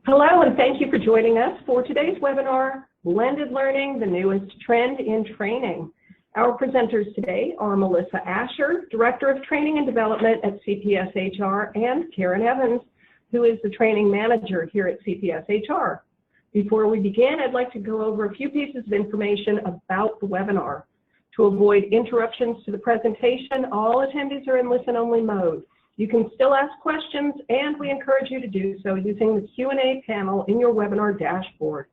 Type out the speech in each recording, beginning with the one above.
Hello, and thank you for joining us for today's webinar, Blended Learning, the Newest Trend in Training. Our presenters today are Melissa Asher, Director of Training and Development at CPS HR, and Karin Evans, who is the Training Manager here at CPS HR. Before we begin, I'd like to go over a few pieces of information about the webinar. To avoid interruptions to the presentation, all attendees are in listen-only mode. You can still ask questions, and we encourage you to do so using the Q&A panel in your webinar dashboard.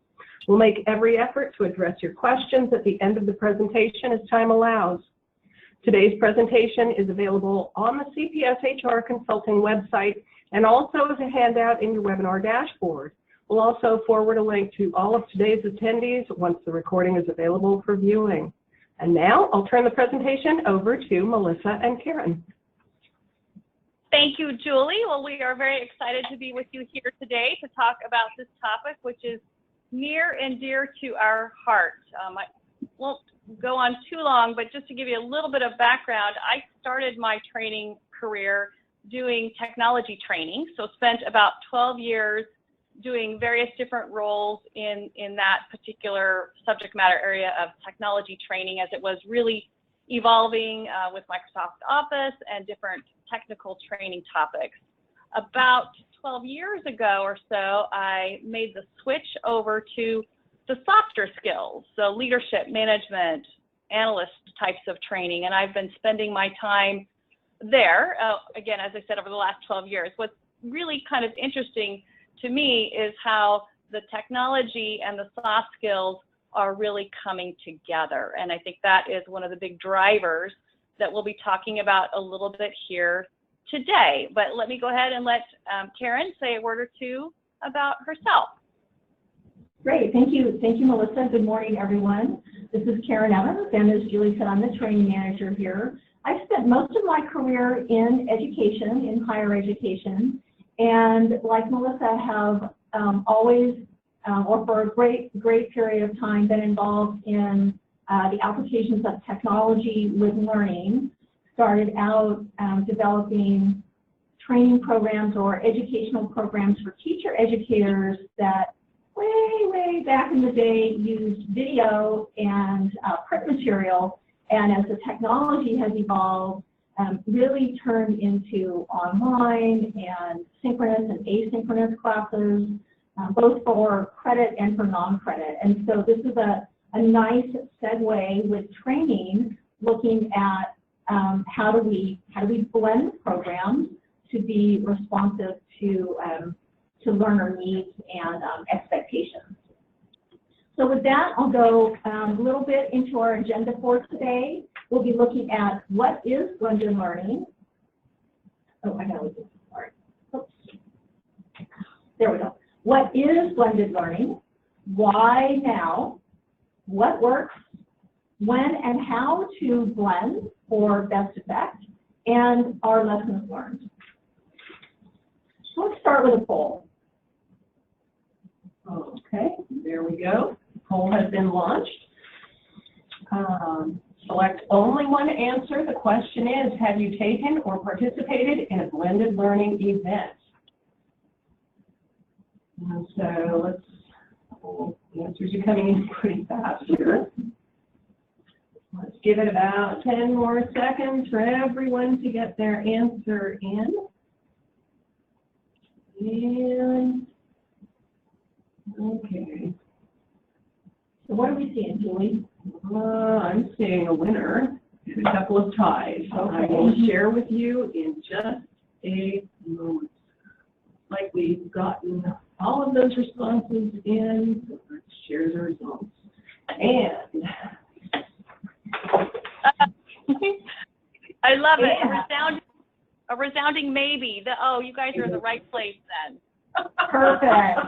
We'll make every effort to address your questions at the end of the presentation as time allows. Today's presentation is available on the CPS HR Consulting website and also as a handout in your webinar dashboard. We'll also forward a link to all of today's attendees once the recording is available for viewing. And now I'll turn the presentation over to Melissa and Karin. Thank you, Julie. Well, we are very excited to be with you here today to talk about this topic, which is near and dear to our heart. I won't go on too long, but just to give you a little bit of background, I started my training career doing technology training, so spent about 12 years doing various different roles in that particular subject matter area of technology training as it was really evolving with Microsoft Office and different technical training topics. About 12 years ago or so, I made the switch over to the softer skills, so leadership, management, analyst types of training, and I've been spending my time there, again, as I said, over the last 12 years. What's really kind of interesting to me is how the technology and the soft skills are really coming together, and I think that is one of the big drivers that we'll be talking about a little bit here today. But let me go ahead and let Karin say a word or two about herself. Great, thank you, Melissa. Good morning, everyone. This is Karin Evans, and as Julie said, I'm the training manager here. I've spent most of my career in education, in higher education, and like Melissa, have always, or for a great period of time, been involved in the applications of technology with learning. Started out developing training programs or educational programs for teacher educators that way back in the day used video and print material, and as the technology has evolved, really turned into online and synchronous and asynchronous classes, both for credit and for non-credit. And so this is a nice segue with training, looking at how do we blend programs to be responsive to learner needs and expectations. So with that, I'll go a little bit into our agenda for today. We'll be looking at what is blended learning. Oh, I gotta leave this part. Oops. There we go. What is blended learning? Why now? What works? When and how to blend for best effect? And our lessons learned. So let's start with a poll. Okay, there we go. The poll has been launched. Select only one answer. The question is, have you taken or participated in a blended learning event? And so the answers are coming in pretty fast here. Let's give it about 10 more seconds for everyone to get their answer in. And, okay. So what are we seeing, Julie? I'm seeing a winner and a couple of ties. Okay. I will share with you in just a moment. Like we've gotten all of those responses in, so let's share the results. And I love it. A resounding maybe. Oh, you guys are in the right place then. Perfect.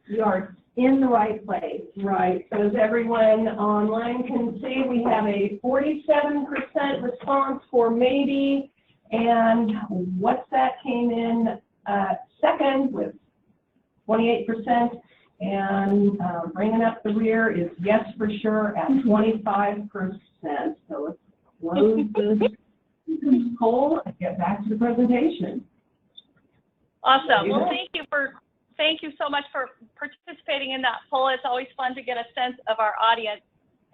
You are in the right place. Right. So as everyone online can see, we have a 47% response for maybe, and WhatsApp came in second with 28%, and bringing up the rear is yes for sure at 25%. So let's close poll and get back to the presentation. Awesome. Well, thank you for thank you so much for participating in that poll. It's always fun to get a sense of our audience.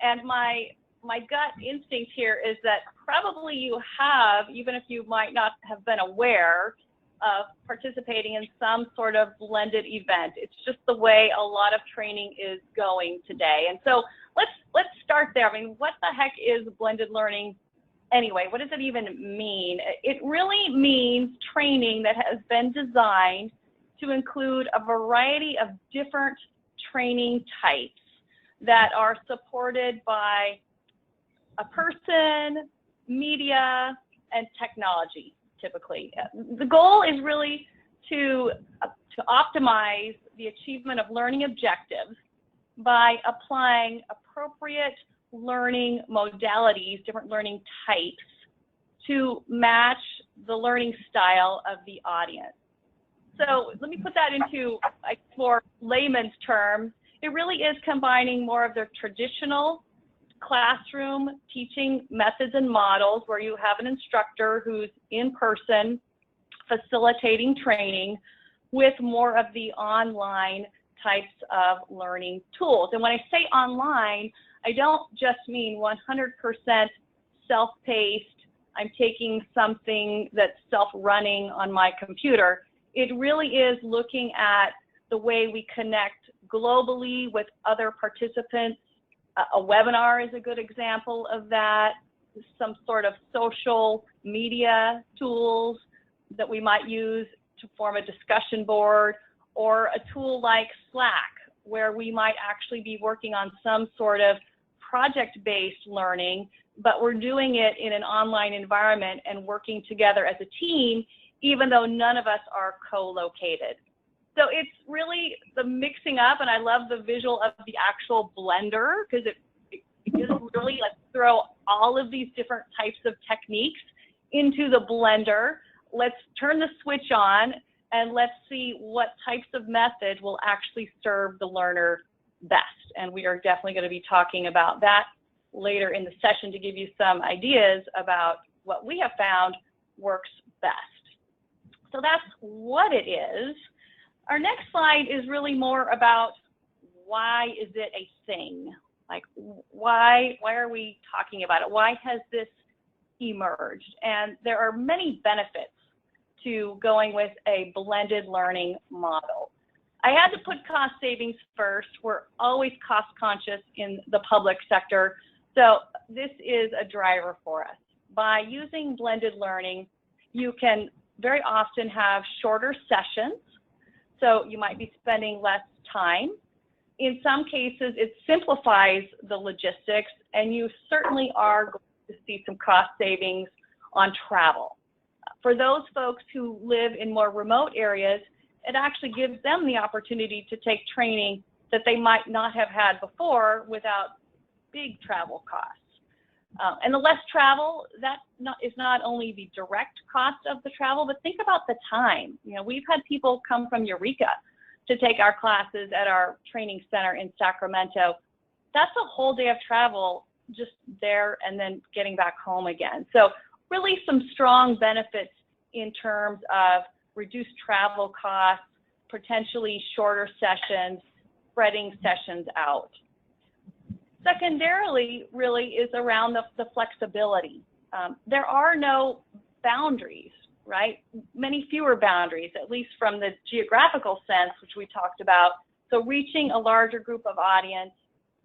And my gut instinct here is that probably you have, even if you might not have been aware of participating in some sort of blended event. It's just the way a lot of training is going today. And so let's start there. I mean, what the heck is blended learning anyway? What does it even mean? It really means training that has been designed to include a variety of different training types that are supported by a person, media, and technology, typically. The goal is really to optimize the achievement of learning objectives by applying appropriate learning modalities, different learning types, to match the learning style of the audience. So let me put that into more layman's terms. It really is combining more of their traditional classroom teaching methods and models where you have an instructor who's in person facilitating training with more of the online types of learning tools. And when I say online, I don't just mean 100% self-paced, I'm taking something that's self-running on my computer. It really is looking at the way we connect globally with other participants. A webinar is a good example of that. Some sort of social media tools that we might use to form a discussion board, or a tool like Slack, where we might actually be working on some sort of project-based learning, but we're doing it in an online environment and working together as a team, even though none of us are co-located. So it's really the mixing up, and I love the visual of the actual blender, because it just really, let's throw all of these different types of techniques into the blender. Let's turn the switch on, and let's see what types of methods will actually serve the learner best. And we are definitely going to be talking about that later in the session to give you some ideas about what we have found works best. So that's what it is. Our next slide is really more about why is it a thing? Like, why are we talking about it? Why has this emerged? And there are many benefits to going with a blended learning model. I had to put cost savings first. We're always cost conscious in the public sector, so this is a driver for us. By using blended learning, you can very often have shorter sessions, so you might be spending less time. In some cases, it simplifies the logistics, and you certainly are going to see some cost savings on travel. For those folks who live in more remote areas, it actually gives them the opportunity to take training that they might not have had before without big travel costs. And the less travel, that is not only the direct cost of the travel, but think about the time. You know, we've had people come from Eureka to take our classes at our training center in Sacramento. That's a whole day of travel just there and then getting back home again. So really some strong benefits in terms of reduced travel costs, potentially shorter sessions, spreading sessions out. Secondarily, really, is around the flexibility. There are no boundaries, right? Many fewer boundaries, at least from the geographical sense, which we talked about. So reaching a larger group of audience,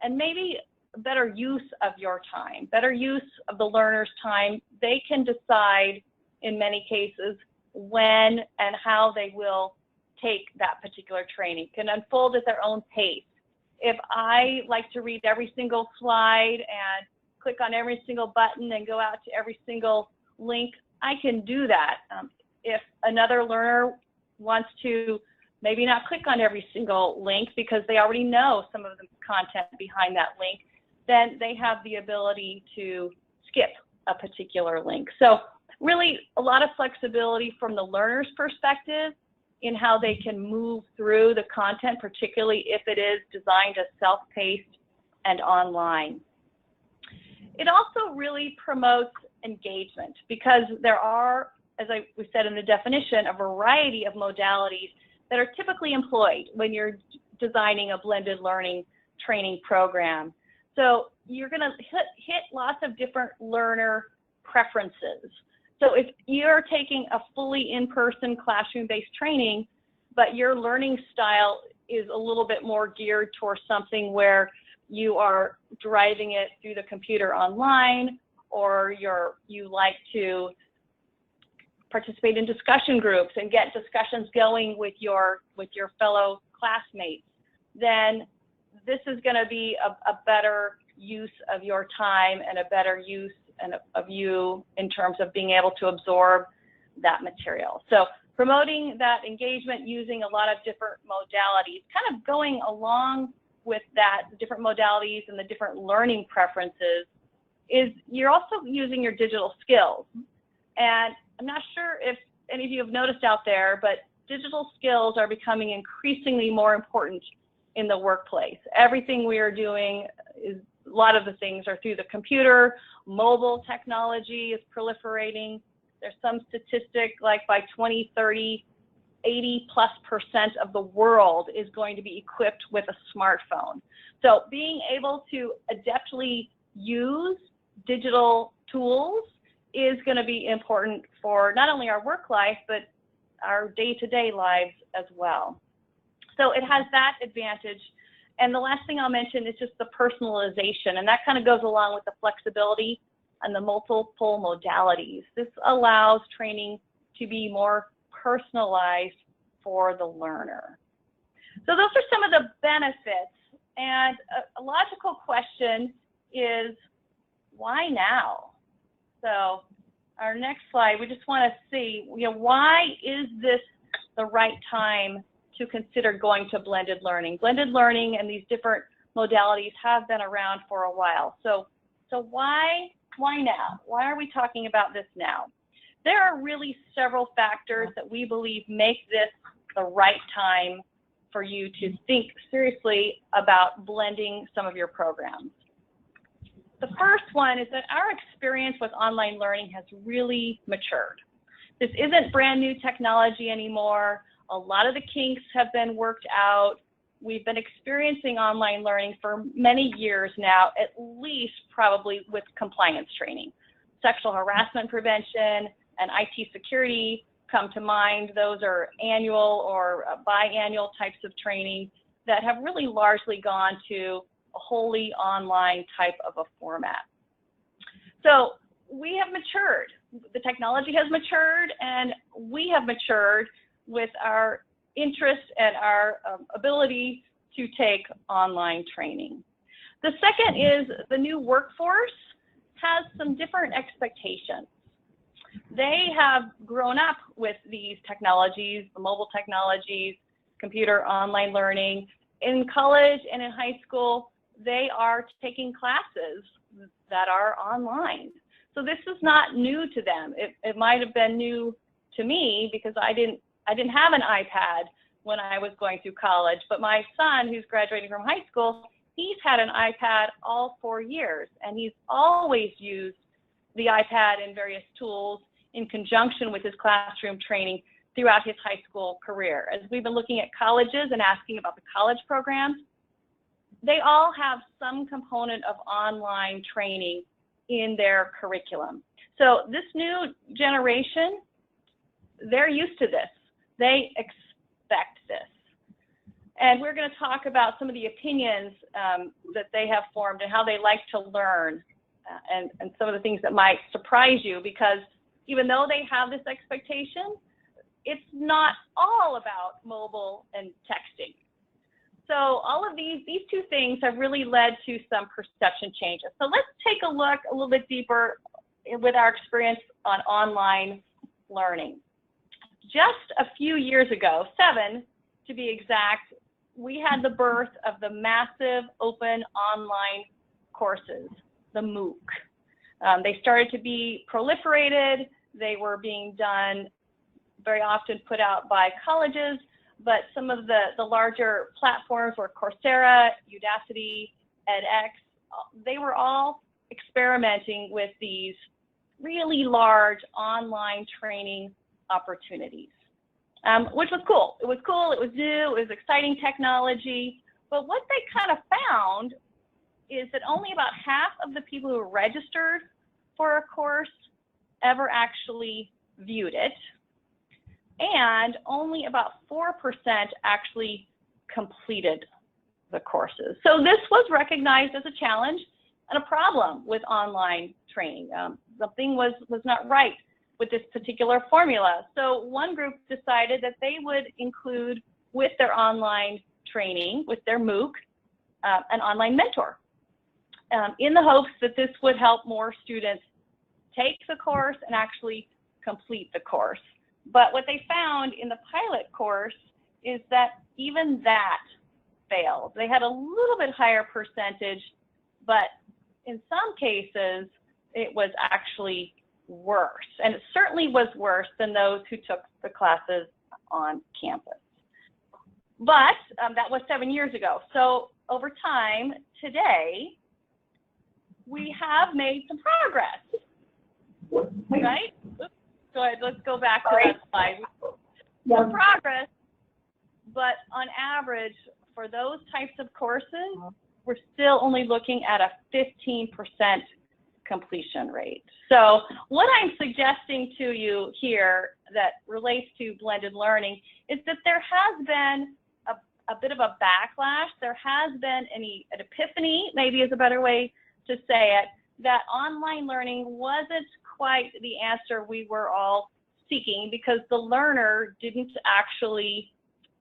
and maybe better use of your time, better use of the learner's time. They can decide, in many cases, when and how they will take that particular training, can unfold at their own pace. If I like to read every single slide and click on every single button and go out to every single link, I can do that. If another learner wants to maybe not click on every single link because they already know some of the content behind that link, then they have the ability to skip a particular link. So really a lot of flexibility from the learner's perspective in how they can move through the content, particularly if it is designed as self-paced and online. It also really promotes engagement because there are, as we said in the definition, a variety of modalities that are typically employed when you're designing a blended learning training program. So you're going to hit lots of different learner preferences. So if you're taking a fully in-person classroom-based training, but your learning style is a little bit more geared towards something where you are driving it through the computer online, or you like to participate in discussion groups and get discussions going with your fellow classmates, then this is going to be a better use of your time and a better use of you in terms of being able to absorb that material. So promoting that engagement using a lot of different modalities, kind of going along with that, different modalities and the different learning preferences, is you're also using your digital skills. And I'm not sure if any of you have noticed out there, but digital skills are becoming increasingly more important in the workplace. Everything we are doing is, a lot of the things are through the computer. Mobile technology is proliferating. There's some statistic like by 2030, 80+% of the world is going to be equipped with a smartphone. So being able to adeptly use digital tools is going to be important for not only our work life, but our day-to-day lives as well. So it has that advantage. And the last thing I'll mention is just the personalization, and that kind of goes along with the flexibility and the multiple modalities. This allows training to be more personalized for the learner. So those are some of the benefits. And a logical question is, why now? So our next slide, we just want to see, why is this the right time to consider going to blended learning? Blended learning and these different modalities have been around for a while. So why now? Why are we talking about this now? There are really several factors that we believe make this the right time for you to think seriously about blending some of your programs. The first one is that our experience with online learning has really matured. This isn't brand new technology anymore. A lot of the kinks have been worked out. We've been experiencing online learning for many years now, at least probably with compliance training. Sexual harassment prevention and IT security come to mind. Those are annual or biannual types of training that have really largely gone to a wholly online type of a format. So we have matured. The technology has matured, and we have matured with our interest and our ability to take online training. The second is the new workforce has some different expectations. They have grown up with these technologies, the mobile technologies, computer online learning. In college and in high school, they are taking classes that are online. So this is not new to them. It might have been new to me because I didn't have an iPad when I was going through college, but my son, who's graduating from high school, he's had an iPad all 4 years, and he's always used the iPad and various tools in conjunction with his classroom training throughout his high school career. As we've been looking at colleges and asking about the college programs, they all have some component of online training in their curriculum. So this new generation, they're used to this. They expect this. And we're going to talk about some of the opinions that they have formed and how they like to learn, and some of the things that might surprise you, because even though they have this expectation, it's not all about mobile and texting. So all of these two things have really led to some perception changes. So let's take a look a little bit deeper with our experience on online learning. Just a few years ago, 7 to be exact, we had the birth of the massive open online courses, the MOOC. They started to be proliferated. They were being done very often, put out by colleges, but some of the larger platforms were Coursera, Udacity, edX. They were all experimenting with these really large online training opportunities. which was cool. It was cool, it was new, it was exciting technology. But what they kind of found is that only about half of the people who registered for a course ever actually viewed it, and only about 4% actually completed the courses. So this was recognized as a challenge and a problem with online training. Something was not right with this particular formula. So one group decided that they would include with their online training, with their MOOC, an online mentor, in the hopes that this would help more students take the course and actually complete the course. But what they found in the pilot course is that even that failed. They had a little bit higher percentage, but in some cases, it was actually worse. And it certainly was worse than those who took the classes on campus. But that was 7 years ago. So over time, today, we have made some progress, right? Oops, go ahead, let's go back to that slide. Some progress, but on average, for those types of courses, we're still only looking at a 15% completion rate. So what I'm suggesting to you here that relates to blended learning is that there has been a bit of a backlash. There has been an epiphany, maybe is a better way to say it, that online learning wasn't quite the answer we were all seeking, because the learner didn't actually,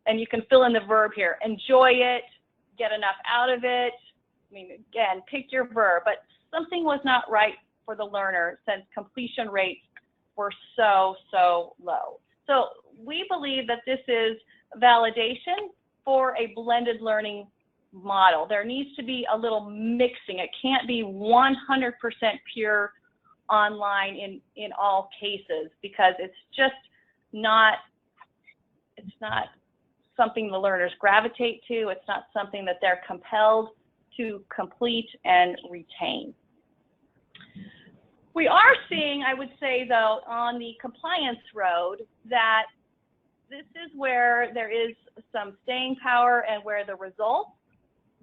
and you can fill in the verb here, enjoy it, get enough out of it. I mean, again, pick your verb, but something was not right for the learner since completion rates were so low. So we believe that this is validation for a blended learning model. There needs to be a little mixing. It can't be 100% pure online in all cases, because it's just not, it's not something the learners gravitate to. It's not something that they're compelled to complete and retain. We are seeing, I would say though, on the compliance road, that this is where there is some staying power and where the results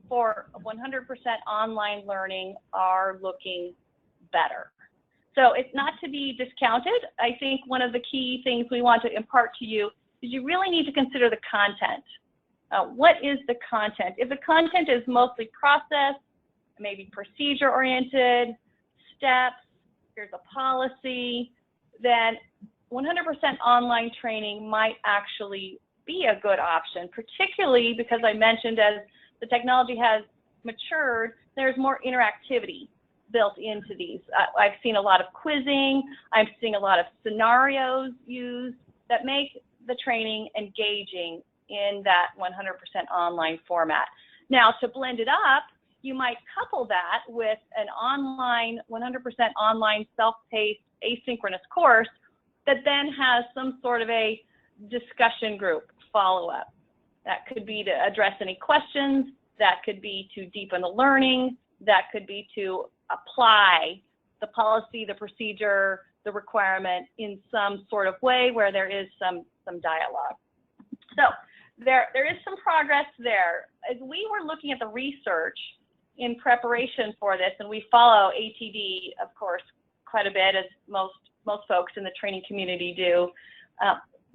for 100% online learning are looking better. So it's not to be discounted. I think one of the key things we want to impart to you is you really need to consider the content. What is the content? If the content is mostly process, maybe procedure oriented, steps, here's a policy, then 100% online training might actually be a good option, particularly because I mentioned as the technology has matured, there's more interactivity built into these. I've seen a lot of quizzing, I'm seeing a lot of scenarios used that make the training engaging in that 100% online format. Now, to blend it up, you might couple that with an online, 100% online self-paced asynchronous course that then has some sort of a discussion group follow-up. That could be to address any questions, that could be to deepen the learning, that could be to apply the policy, the procedure, the requirement in some sort of way where there is some dialogue. So there is some progress there. As we were looking at the research in preparation for this, and we follow ATD, of course, quite a bit, as most folks in the training community do,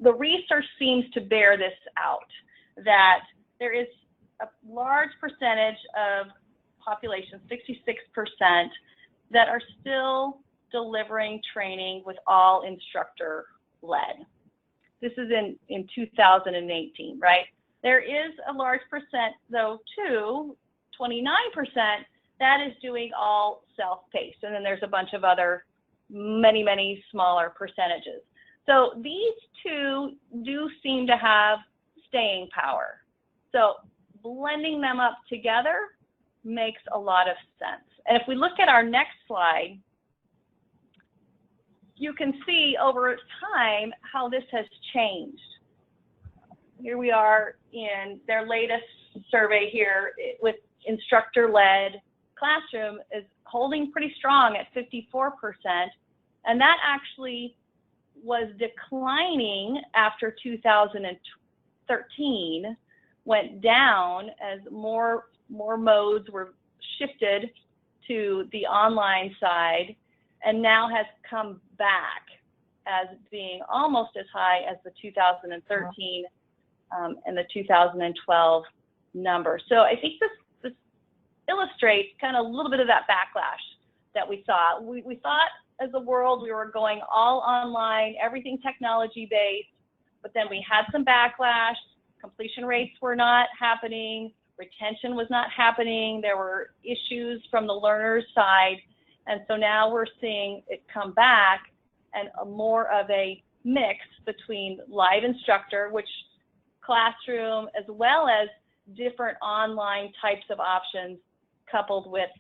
the research seems to bear this out, that there is a large percentage of population, 66%, that are still delivering training with all instructor-led. This is in 2018, right? There is a large percent, though, too, 29%, that is doing all self-paced. And then there's a bunch of other, many smaller percentages. So these two do seem to have staying power. So blending them up together makes a lot of sense. And if we look at our next slide, you can see over time how this has changed. Here we are in their latest survey here with Instructor-Led Classroom is holding pretty strong at 54%. And that actually was declining after 2013, went down as more modes were shifted to the online side, and now has come back as being almost as high as the 2013 and the 2012 number. So I think this illustrates kind of a little bit of that backlash that we saw. We thought as a world we were going all online, everything technology based, but then we had some backlash. Completion rates were not happening, retention was not happening, there were issues from the learner's side, and so now we're seeing it come back and more of a mix between live instructor, which classroom, as well as different online types of options coupled with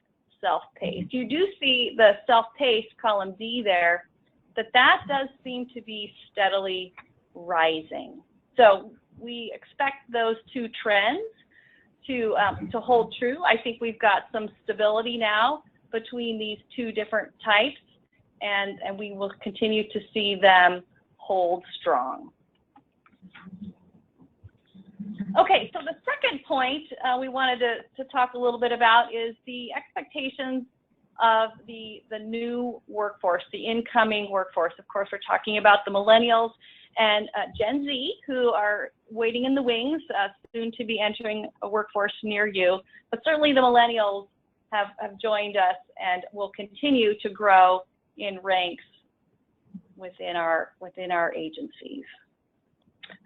self-paced. You do see the self-paced column D there, that does seem to be steadily rising. So we expect those two trends to hold true. I think we've got some stability now between these two different types, and we will continue to see them hold strong. Okay, so the second point we wanted to talk a little bit about is the expectations of the new workforce, the incoming workforce. Of course, we're talking about the millennials and Gen Z, who are waiting in the wings, soon to be entering a workforce near you. But certainly the millennials have joined us and will continue to grow in ranks within our agencies.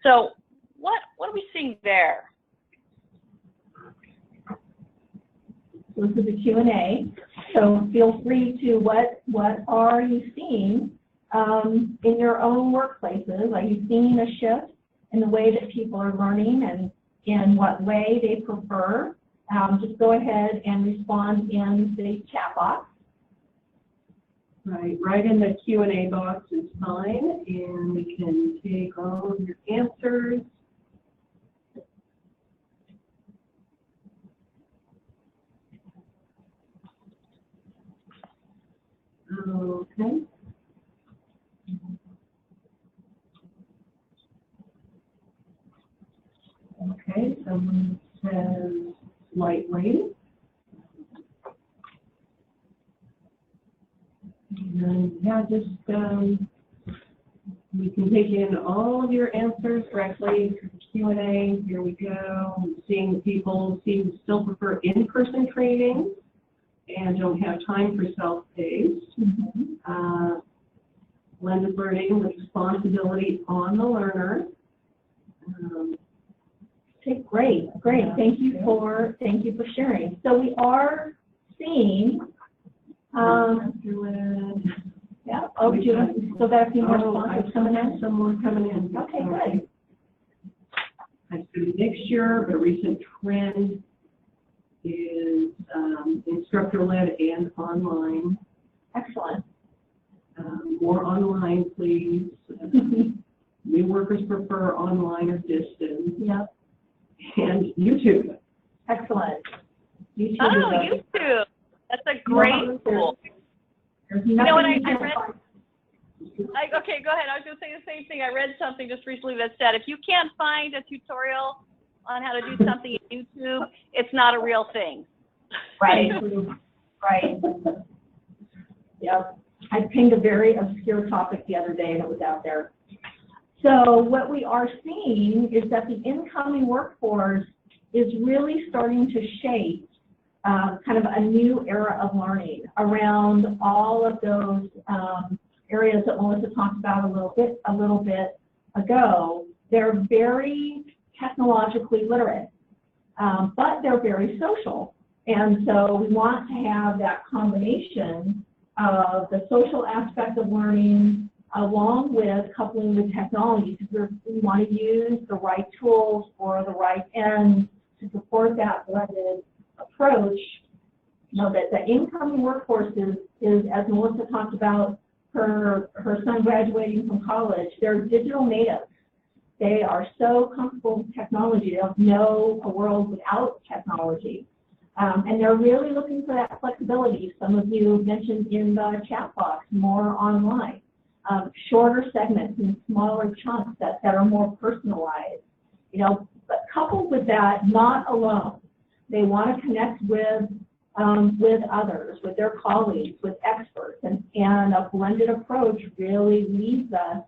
So what are we seeing there? This is a Q&A, so feel free to, what are you seeing in your own workplaces? Are you seeing a shift in the way that people are learning and in what way they prefer? Just go ahead and respond in the chat box. Right in the Q&A box is fine, and we can take all of your answers. Okay. Okay, someone says lightweight. And yeah, just we can take in all of your answers directly to the Q&A. Here we go. I'm seeing the people still prefer in-person training and don't have time for self-paced. Blended learning with responsibility on the learner. Okay, great. Thank you for sharing. So we are seeing. Yeah. Oh, do you still got a few more responses coming in? Some more coming in. Okay, good. I've seen a mixture, but a recent trend is instructor-led and online. Excellent. More online, please. New workers prefer online or distance. Yep. And YouTube. Excellent. YouTube. Oh, YouTube. That's a great tool. You know what I read? Okay, go ahead. I was going to say the same thing. I read something just recently that said, if you can't find a tutorial on how to do something in YouTube, it's not a real thing. Right. Right. Yep. I pinged a very obscure topic the other day and it was out there. So what we are seeing is that the incoming workforce is really starting to shape kind of a new era of learning around all of those areas that Melissa talked about a little bit ago. They're very technologically literate, but they're very social. And so we want to have that combination of the social aspect of learning along with coupling with technology, because we want to use the right tools for the right ends to support that blended approach. You know, that the incoming workforce is, as Melissa talked about, her son graduating from college, they're digital natives. They are so comfortable with technology, they don't know a world without technology. And they're really looking for that flexibility. Some of you mentioned in the chat box, more online. shorter segments and smaller chunks that are more personalized. You know, but coupled with that, not alone. They want to connect with others, with their colleagues, with experts, and a blended approach really leads us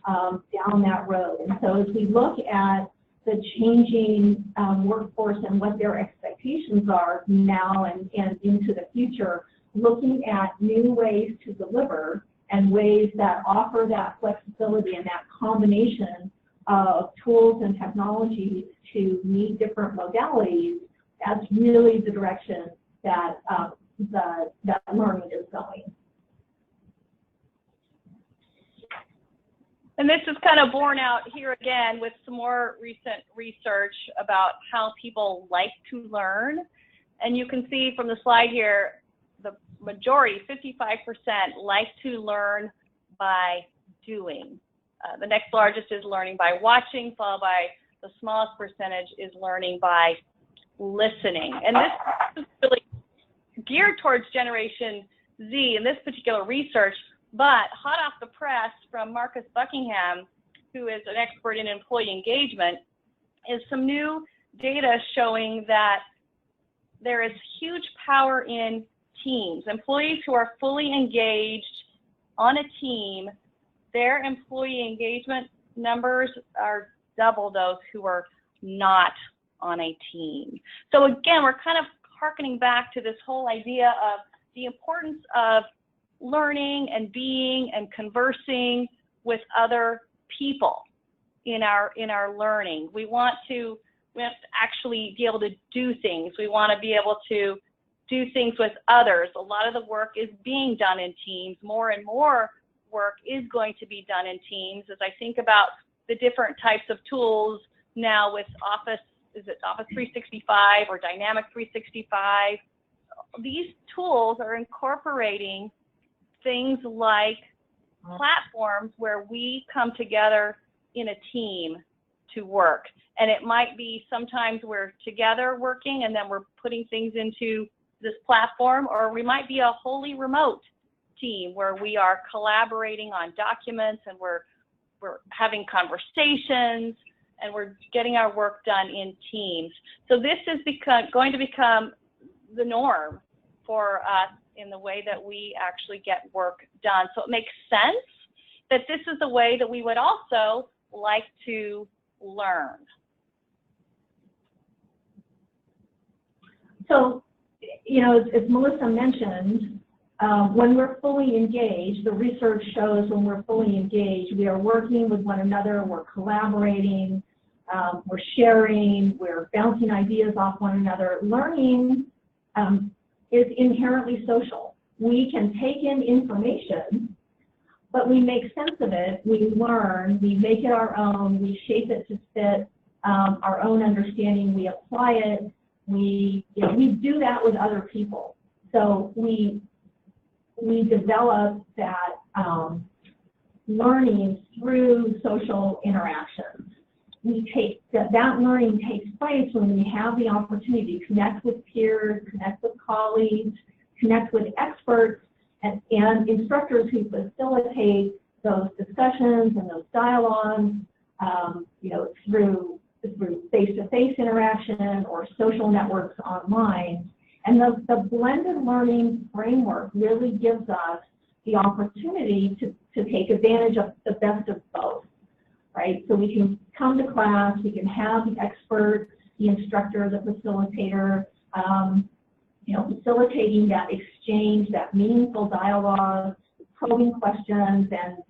down that road. And so as we look at the changing workforce and what their expectations are now and into the future, looking at new ways to deliver and ways that offer that flexibility and that combination of tools and technologies to meet different modalities, that's really the direction that that learning is going. And this is kind of borne out here again with some more recent research about how people like to learn. And you can see from the slide here, the majority, 55%, like to learn by doing. The next largest is learning by watching, followed by the smallest percentage is learning by listening. And this is really geared towards Generation Z in this particular research, but hot off the press from Marcus Buckingham, who is an expert in employee engagement, is some new data showing that there is huge power in teams. Employees who are fully engaged on a team, their employee engagement numbers are double those who are not on a team. So again, we're kind of harkening back to this whole idea of the importance of learning and being and conversing with other people in our learning. We have to actually be able to do things. We want to be able to do things with others. A lot of the work is being done in teams. More and more work is going to be done in teams. As I think about the different types of tools now with Office, is it Office 365 or Dynamic 365? These tools are incorporating things like platforms where we come together in a team to work. And it might be sometimes we're together working and then we're putting things into this platform, or we might be a wholly remote team where we are collaborating on documents and we're having conversations and we're getting our work done in teams. So this is going to become the norm for us in the way that we actually get work done. So it makes sense that this is the way that we would also like to learn. So, you know, as Melissa mentioned, when we're fully engaged, the research shows when we're fully engaged, we are working with one another, we're collaborating, we're sharing, we're bouncing ideas off one another. Learning is inherently social. We can take in information, but we make sense of it, we learn, we make it our own, we shape it to fit our own understanding, we apply it, we do that with other people. So we develop that learning through social interactions. That learning takes place when we have the opportunity to connect with peers, connect with colleagues, connect with experts, and instructors who facilitate those discussions and those dialogues, through face-to-face interaction or social networks online. And the blended learning framework really gives us the opportunity to take advantage of the best of both, right? So we can come to class, we can have the expert, the instructor, the facilitator, facilitating that exchange, that meaningful dialogue, probing questions and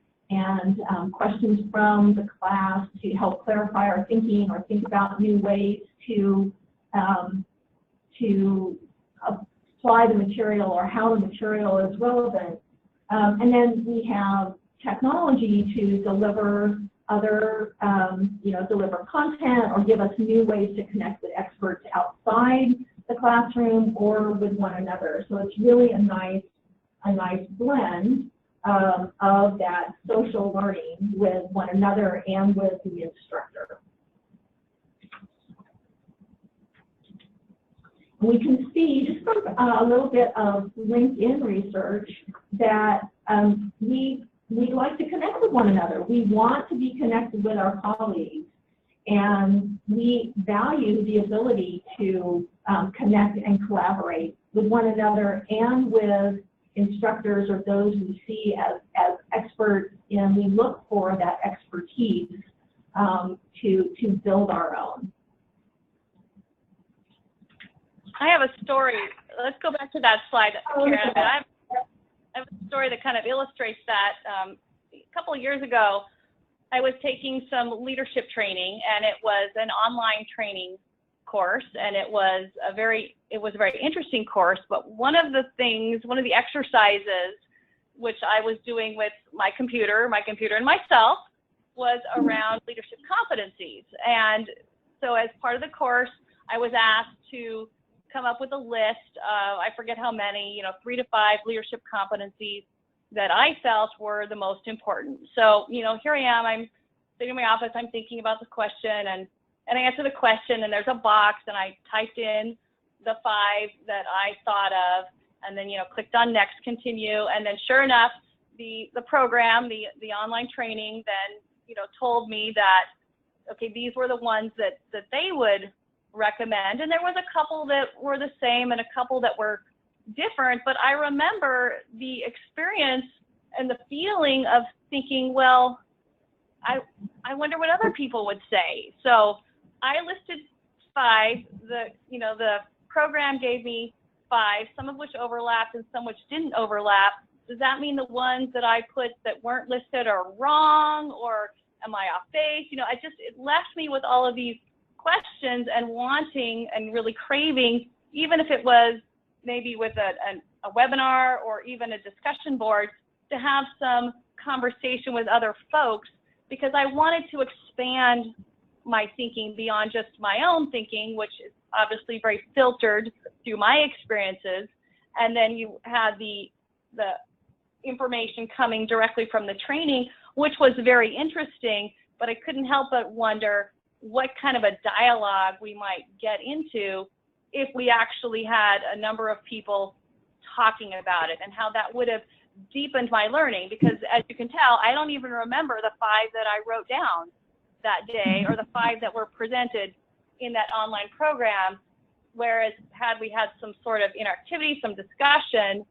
questions from the class to help clarify our thinking or think about new ways to apply the material or how the material is relevant. And then we have technology to deliver deliver content or give us new ways to connect with experts outside the classroom or with one another. So it's really a nice blend of that social learning with one another and with the instructor. We can see just from a little bit of LinkedIn research that we we like to connect with one another. We want to be connected with our colleagues, and we value the ability to connect and collaborate with one another and with instructors or those we see as experts, and we look for that expertise to build our own. I have a story. Let's go back to that slide, Karin. I have a story that kind of illustrates that. A couple of years ago, I was taking some leadership training, and it was an online training course, and it was a very interesting course. But one of the exercises, which I was doing with my computer and myself, was around leadership competencies. And so as part of the course, I was asked to come up with a list of, I forget how many, 3 to 5 leadership competencies that I felt were the most important. So, here I am, I'm sitting in my office, I'm thinking about the question, and I answer the question, and there's a box, and I typed in the 5 that I thought of, and then, clicked on next, continue, and then sure enough, the program, the online training then, told me that, okay, these were the ones that they would recommend, and there was a couple that were the same and a couple that were different, but I remember the experience and the feeling of thinking, well, I wonder what other people would say. So I listed 5. The program gave me 5, some of which overlapped and some which didn't overlap. Does that mean the ones that I put that weren't listed are wrong, or am I off base? It left me with all of these questions and wanting and really craving, even if it was maybe with a webinar or even a discussion board, to have some conversation with other folks, because I wanted to expand my thinking beyond just my own thinking, which is obviously very filtered through my experiences. And then you had the information coming directly from the training, which was very interesting, but I couldn't help but wonder what kind of a dialogue we might get into if we actually had a number of people talking about it, and how that would have deepened my learning. Because as you can tell, I don't even remember the 5 that I wrote down that day, or the 5 that were presented in that online program, whereas had we had some sort of interactivity, some discussion,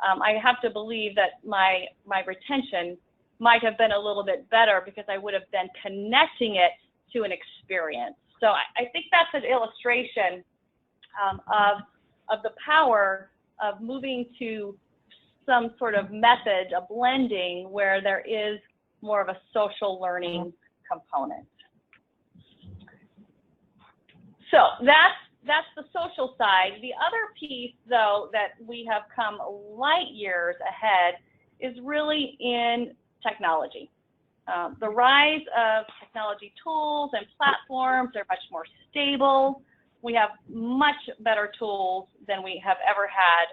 I have to believe that my retention might have been a little bit better, because I would have been connecting it to an experience. So I think that's an illustration of the power of moving to some sort of method, a blending, where there is more of a social learning component. So that's the social side. The other piece, though, that we have come light years ahead is really in technology. The rise of technology tools and platforms are much more stable. We have much better tools than we have ever had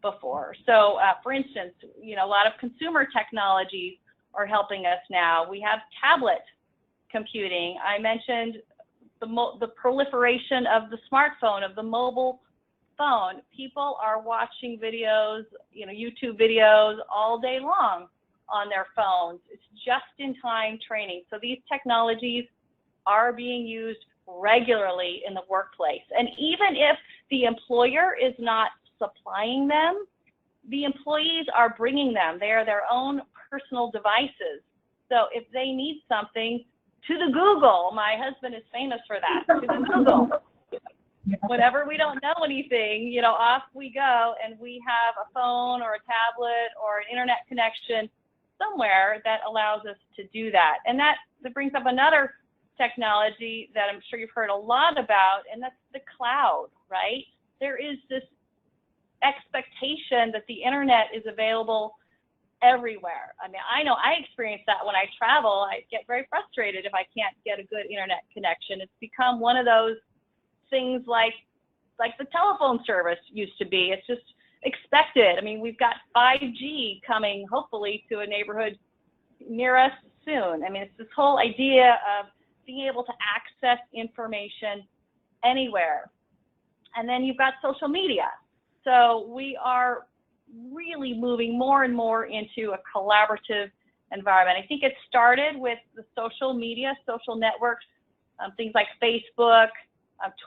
before. So, for instance, a lot of consumer technologies are helping us now. We have tablet computing. I mentioned the proliferation of the smartphone, of the mobile phone. People are watching videos, YouTube videos all day long on their phones. It's just-in-time training. So these technologies are being used regularly in the workplace. And even if the employer is not supplying them, the employees are bringing them. They are their own personal devices. So if they need something, to the Google. My husband is famous for that, to the Google. Whenever we don't know anything, off we go, and we have a phone or a tablet or an internet connection somewhere that allows us to do that. And that brings up another technology that I'm sure you've heard a lot about, and that's the cloud, right? There is this expectation that the internet is available everywhere. I mean, I know I experience that when I travel. I get very frustrated if I can't get a good internet connection. It's become one of those things like the telephone service used to be. It's just expected. I mean, we've got 5G coming, hopefully, to a neighborhood near us soon. I mean, it's this whole idea of being able to access information anywhere. And then you've got social media. So we are really moving more and more into a collaborative environment. I think it started with the social media, social networks, things like Facebook,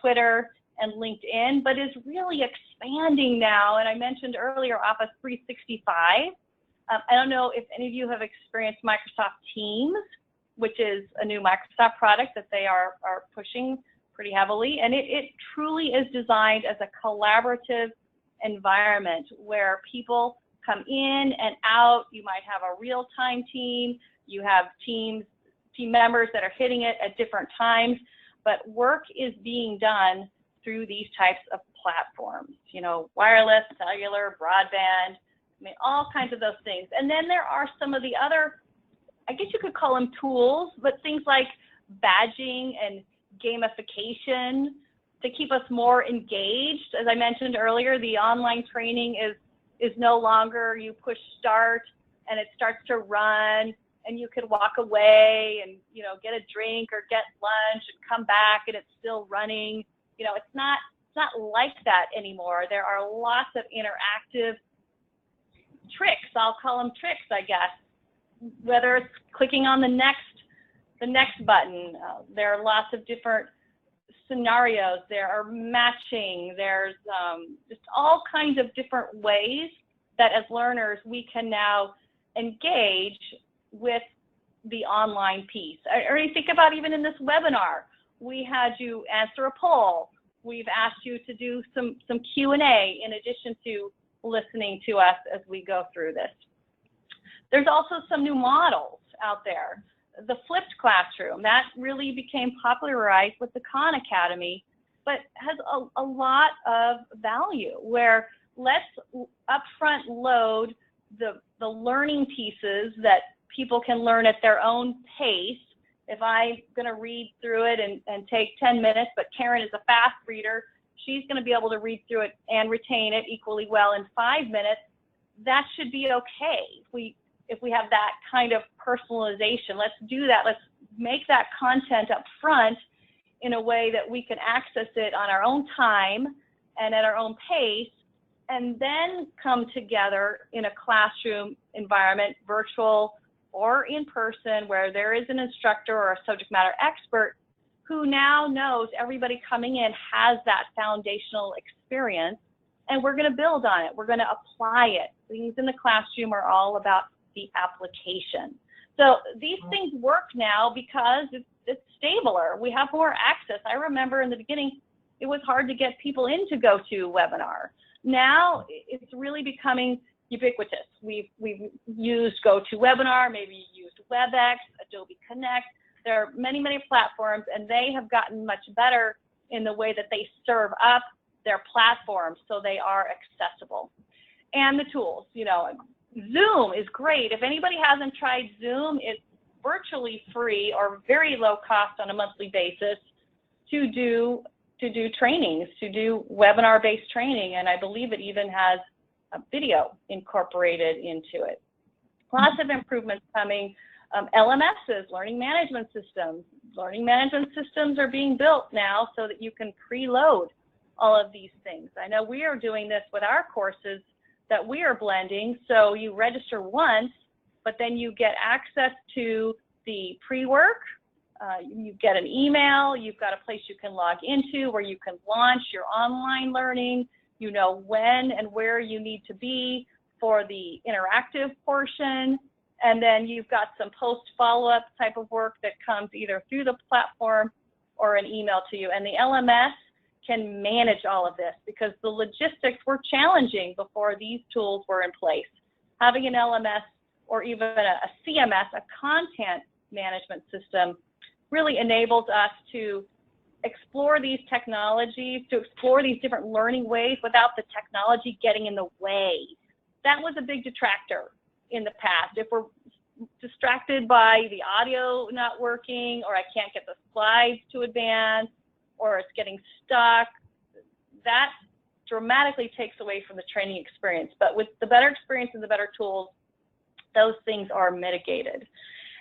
Twitter, and LinkedIn, but is really expanding now. And I mentioned earlier Office 365. I don't know if any of you have experienced Microsoft Teams, which is a new Microsoft product that they are pushing pretty heavily. And it truly is designed as a collaborative environment where people come in and out. You might have a real-time team. You have team members that are hitting it at different times, but work is being done through these types of platforms, you know, wireless, cellular, broadband, I mean, all kinds of those things. And then there are some of the other, I guess you could call them tools, but things like badging and gamification to keep us more engaged. As I mentioned earlier, the online training is no longer you push start and it starts to run and you can walk away and, you know, get a drink or get lunch and come back and it's still running. You know, it's not like that anymore. There are lots of interactive tricks. I'll call them tricks, I guess. Whether it's clicking on the next button, there are lots of different scenarios. There are matching. There's just all kinds of different ways that as learners we can now engage with the online piece. Or you think about even in this webinar, we had you answer a poll. We've asked you to do some Q&A in addition to listening to us as we go through this. There's also some new models out there. The flipped classroom, that really became popularized with the Khan Academy, but has a lot of value where let's upfront load the learning pieces that people can learn at their own pace. If I'm going to read through it and take 10 minutes, but Karin is a fast reader, she's going to be able to read through it and retain it equally well in 5 minutes, that should be okay. If we have that kind of personalization, let's do that. Let's make that content up front in a way that we can access it on our own time and at our own pace, and then come together in a classroom environment, virtual or in person, where there is an instructor or a subject matter expert who now knows everybody coming in has that foundational experience, and we're going to build on it. We're going to apply it. Things in the classroom are all about the application. So these things work now because it's stabler. We have more access. I remember in the beginning, it was hard to get people in to GoToWebinar. Now it's really becoming ubiquitous. We've used GoToWebinar, maybe used WebEx, Adobe Connect. There are many, many platforms, and they have gotten much better in the way that they serve up their platforms so they are accessible. And the tools, you know, Zoom is great. If anybody hasn't tried Zoom, it's virtually free or very low cost on a monthly basis to do trainings, to do webinar-based training, and I believe it even has a video incorporated into it. Lots of improvements coming. LMSs, learning management systems. Learning management systems are being built now so that you can preload all of these things. I know we are doing this with our courses that we are blending, so you register once, but then you get access to the pre-work, you get an email, you've got a place you can log into where you can launch your online learning, you know when and where you need to be for the interactive portion, and then you've got some post follow-up type of work that comes either through the platform or an email to you. And the LMS can manage all of this because the logistics were challenging before these tools were in place. Having an LMS or even a CMS, a content management system, really enables us to explore these technologies, to explore these different learning ways without the technology getting in the way. That was a big detractor in the past. If we're distracted by the audio not working, or I can't get the slides to advance, or it's getting stuck, that dramatically takes away from the training experience. But with the better experience and the better tools, those things are mitigated.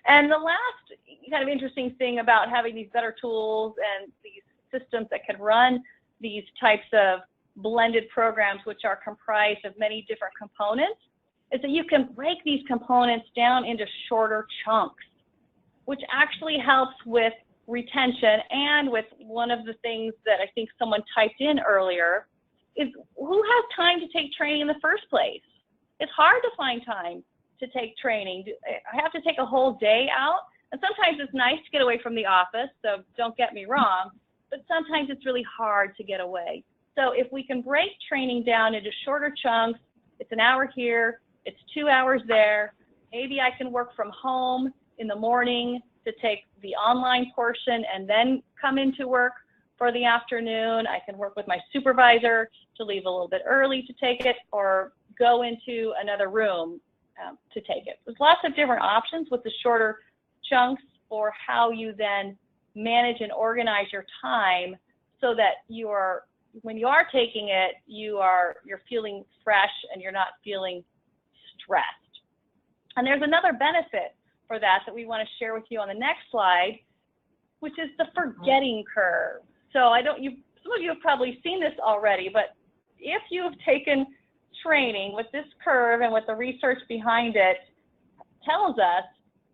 And the last kind of interesting thing about having these better tools and these systems that can run these types of blended programs, which are comprised of many different components, is that you can break these components down into shorter chunks, which actually helps with retention. And with one of the things that I think someone typed in earlier is, who has time to take training in the first place? It's hard to find time to take training. I have to take a whole day out, and sometimes it's nice to get away from the office, so don't get me wrong, but sometimes it's really hard to get away. So if we can break training down into shorter chunks, it's an hour here, it's 2 hours there, maybe I can work from home in the morning to take the online portion and then come into work for the afternoon. I can work with my supervisor to leave a little bit early to take it, or go into another room to take it. There's lots of different options with the shorter chunks for how you then manage and organize your time so that when you are taking it, you're feeling fresh and you're not feeling stressed. And there's another benefit for that we want to share with you on the next slide, which is the forgetting curve. So some of you have probably seen this already, but if you have taken training with this curve and what the research behind it tells us,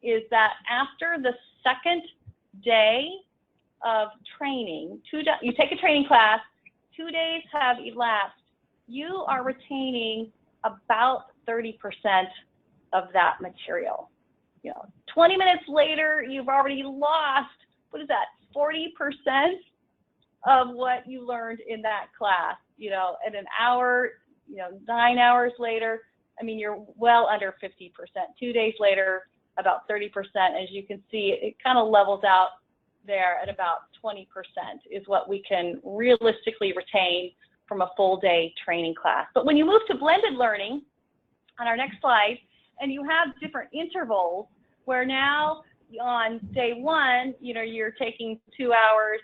is that after the second day of training, you take a training class, 2 days have elapsed, you are retaining about 30% of that material. 20 minutes later, you've already lost, 40% of what you learned in that class. At an hour, 9 hours later, you're well under 50%. 2 days later, about 30%. As you can see, it kind of levels out there at about 20% is what we can realistically retain from a full day training class. But when you move to blended learning, on our next slide, and you have different intervals where now on day one, you're taking 2 hours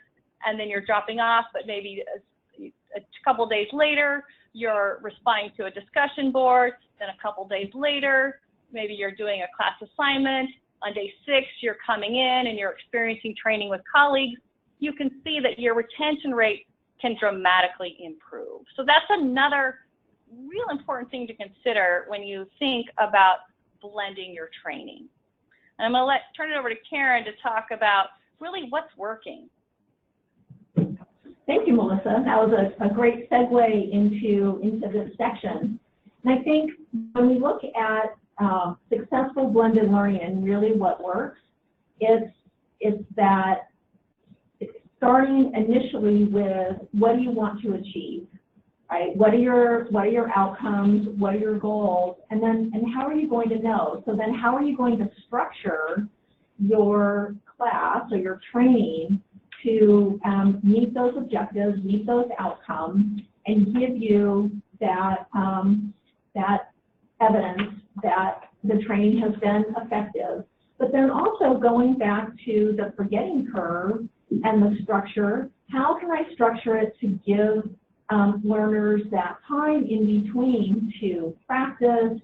and then you're dropping off, but maybe a couple days later, you're responding to a discussion board. Then a couple days later, maybe you're doing a class assignment. On day 6, you're coming in and you're experiencing training with colleagues. You can see that your retention rate can dramatically improve. So that's another real important thing to consider when you think about blending your training. And I'm going to turn it over to Karin to talk about really what's working. Thank you, Melissa. That was a great segue into this section. And I think when we look at successful blended learning and really what works, it's that starting initially with what do you want to achieve, right? What are your outcomes? What are your goals? And how are you going to know? So then how are you going to structure your class or your training to meet those objectives, meet those outcomes, and give you that evidence that the training has been effective. But then also going back to the forgetting curve and the structure, how can I structure it to give learners that time in between to practice,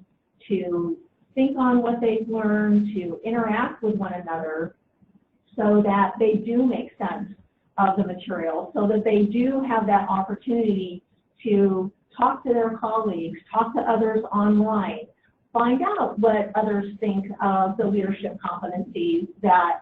to think on what they've learned, to interact with one another, so that they do make sense of the material, so that they do have that opportunity to talk to their colleagues, talk to others online, find out what others think of the leadership competencies that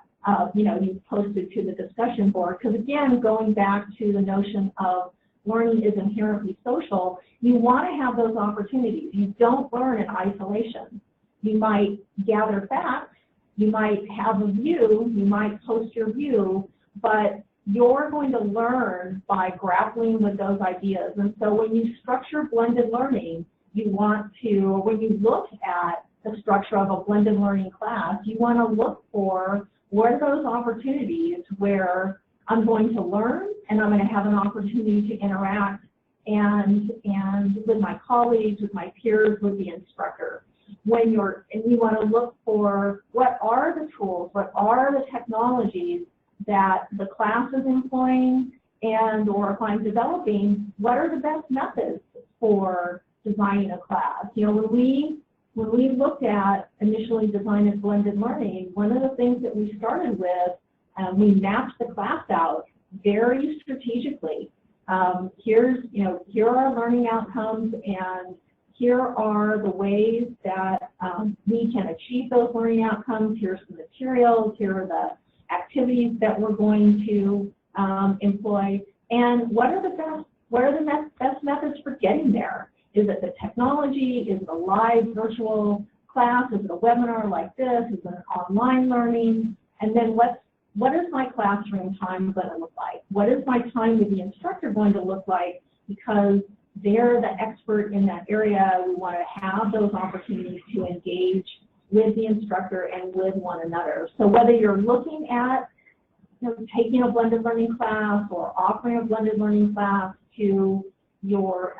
you've posted to the discussion board. Because again, going back to the notion of learning is inherently social, you want to have those opportunities. You don't learn in isolation. You might gather facts, you might have a view, you might post your view, but you're going to learn by grappling with those ideas. And so when you structure blended learning, you want to, when you look at the structure of a blended learning class, you want to look for what are those opportunities where I'm going to learn and I'm going to have an opportunity to interact and with my colleagues, with my peers, with the instructor. And you want to look for what are the tools, what are the technologies that the class is employing, and or if I'm developing, what are the best methods for designing a class. When we looked at initially designing blended learning, one of the things that we started with, we mapped the class out very strategically. Here are our learning outcomes, and here are the ways that we can achieve those learning outcomes. Here's the materials. Here are the activities that we're going to employ. And what are the best methods for getting there? Is it the technology? Is it a live virtual class? Is it a webinar like this? Is it an online learning? And then what is my classroom time going to look like? What is my time with the instructor going to look like? Because they're the expert in that area. We want to have those opportunities to engage with the instructor and with one another. So whether you're looking at taking a blended learning class or offering a blended learning class to your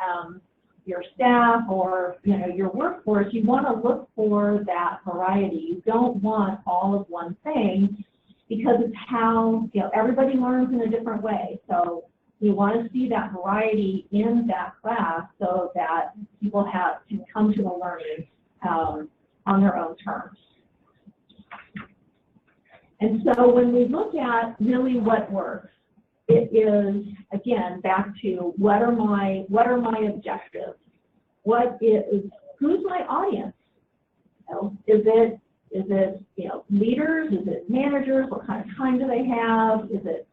staff or your workforce, you want to look for that variety. You don't want all of one thing, because it's how everybody learns in a different way. So you want to see that variety in that class so that people can come to the learning on their own terms. And so when we look at really what works, it is, again, back to what are my objectives? Who's my audience? Is it leaders? Is it managers? What kind of time do they have? Is it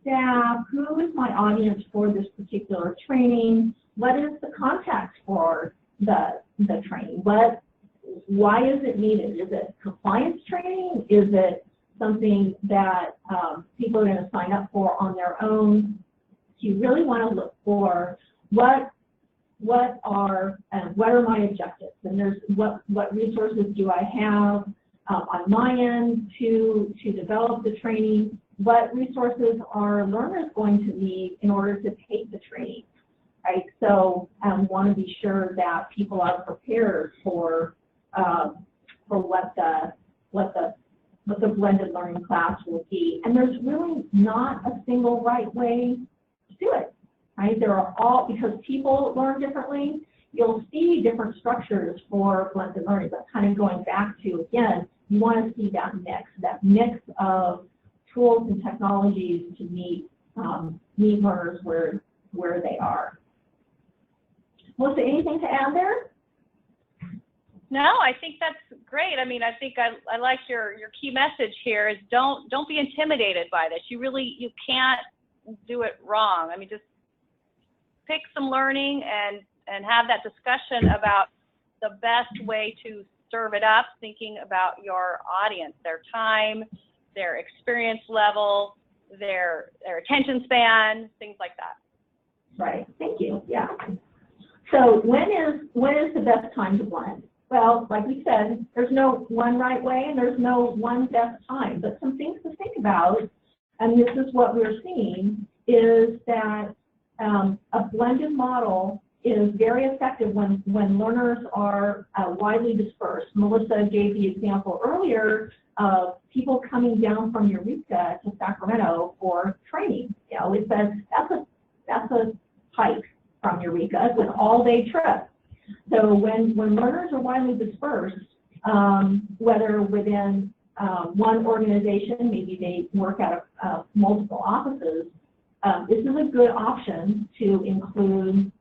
staff? Who is my audience for this particular training? What is the context for the training? Why is it needed? Is it compliance training? Is it something that people are going to sign up for on their own? You really want to look for what are my objectives, and there's what resources do I have on my end to develop the training? What resources are learners going to need in order to take the training? Right. So want to be sure that people are prepared for what the blended learning class will be. And there's really not a single right way to do it. Right? There are because people learn differently, you'll see different structures for blended learning, but kind of going back to, again, you want to see that mix of tools and technologies to meet learners where they are. Melissa, anything to add there? No, I think that's great. I mean, I think I like your key message here is don't be intimidated by this. You can't do it wrong. I mean, just pick some learning and have that discussion about the best way to serve it up, thinking about your audience, their time, their experience level, their attention span, things like that. Right. Thank you. Yeah. So when is the best time to blend? Well, like we said, there's no one right way and there's no one best time, but some things to think about, and this is what we're seeing, is that a blended model is very effective when learners are widely dispersed. Melissa gave the example earlier of people coming down from Eureka to Sacramento for training. It says that's a hike from Eureka. It's an all-day trip. So when learners are widely dispersed, whether within one organization, maybe they work out of multiple offices, this is a good option to include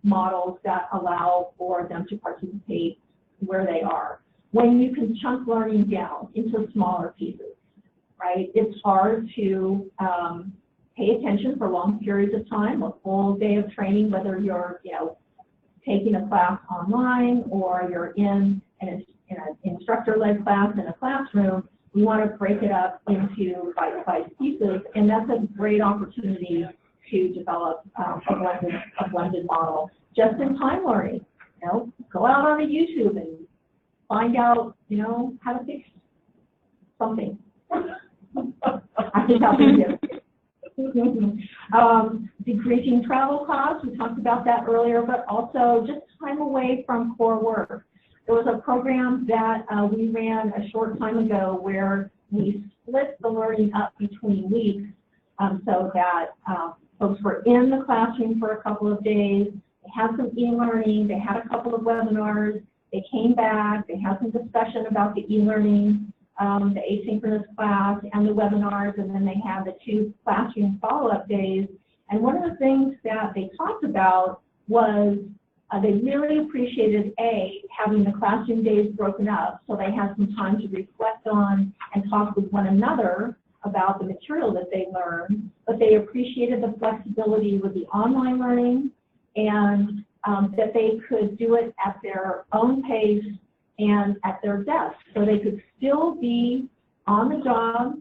models that allow for them to participate where they are. When you can chunk learning down into smaller pieces, right? It's hard to pay attention for long periods of time, a full day of training, whether you're taking a class online or you're in an instructor-led class in a classroom. We want to break it up into bite-sized pieces, and that's a great opportunity to develop a blended model. Just-in-time learning, go out on YouTube and find out, how to fix something. I think I'll do this. Decreasing travel costs, we talked about that earlier, but also just time away from core work. There was a program that we ran a short time ago where we split the learning up between weeks so that folks were in the classroom for a couple of days, they had some e-learning, they had a couple of webinars, they came back, they had some discussion about the e-learning, the asynchronous class and the webinars, and then they had the 2 classroom follow-up days, And one of the things that they talked about was they really appreciated, having the classroom days broken up so they had some time to reflect on and talk with one another about the material that they learned, but they appreciated the flexibility with the online learning and that they could do it at their own pace and at their desk. So they could still be on the job,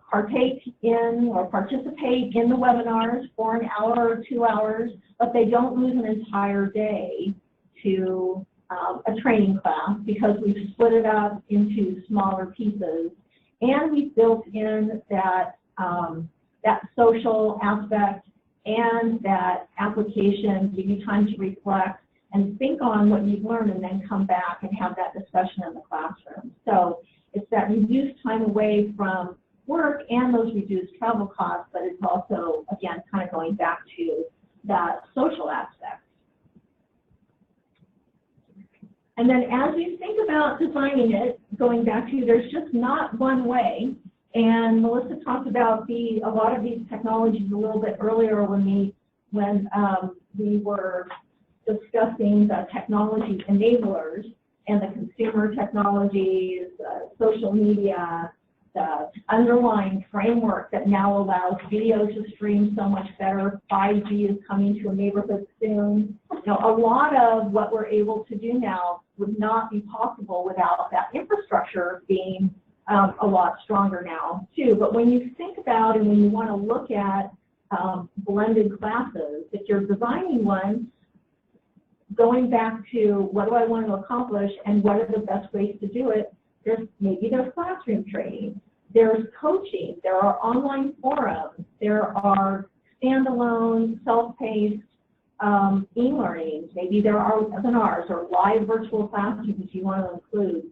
partake in or participate in the webinars for an hour or 2 hours, but they don't lose an entire day to a training class because we've split it up into smaller pieces. And we've built in that, that social aspect and that application, give you time to reflect and think on what you've learned and then come back and have that discussion in the classroom. So it's that reduced time away from work and those reduced travel costs, but it's also, again, kind of going back to that social aspect. And then as you think about designing it, going back to, there's just not one way. And Melissa talked about a lot of these technologies a little bit earlier when we were discussing the technology enablers and the consumer technologies, social media, the underlying framework that now allows videos to stream so much better. 5G is coming to a neighborhood soon. You know, a lot of what we're able to do now would not be possible without that infrastructure being a lot stronger now too. But when you think about and when you want to look at blended classes, if you're designing one, going back to what do I want to accomplish and what are the best ways to do it, there's classroom training, there's coaching, there are online forums, there are standalone, self-paced e-learning, maybe there are webinars or live virtual classrooms you want to include,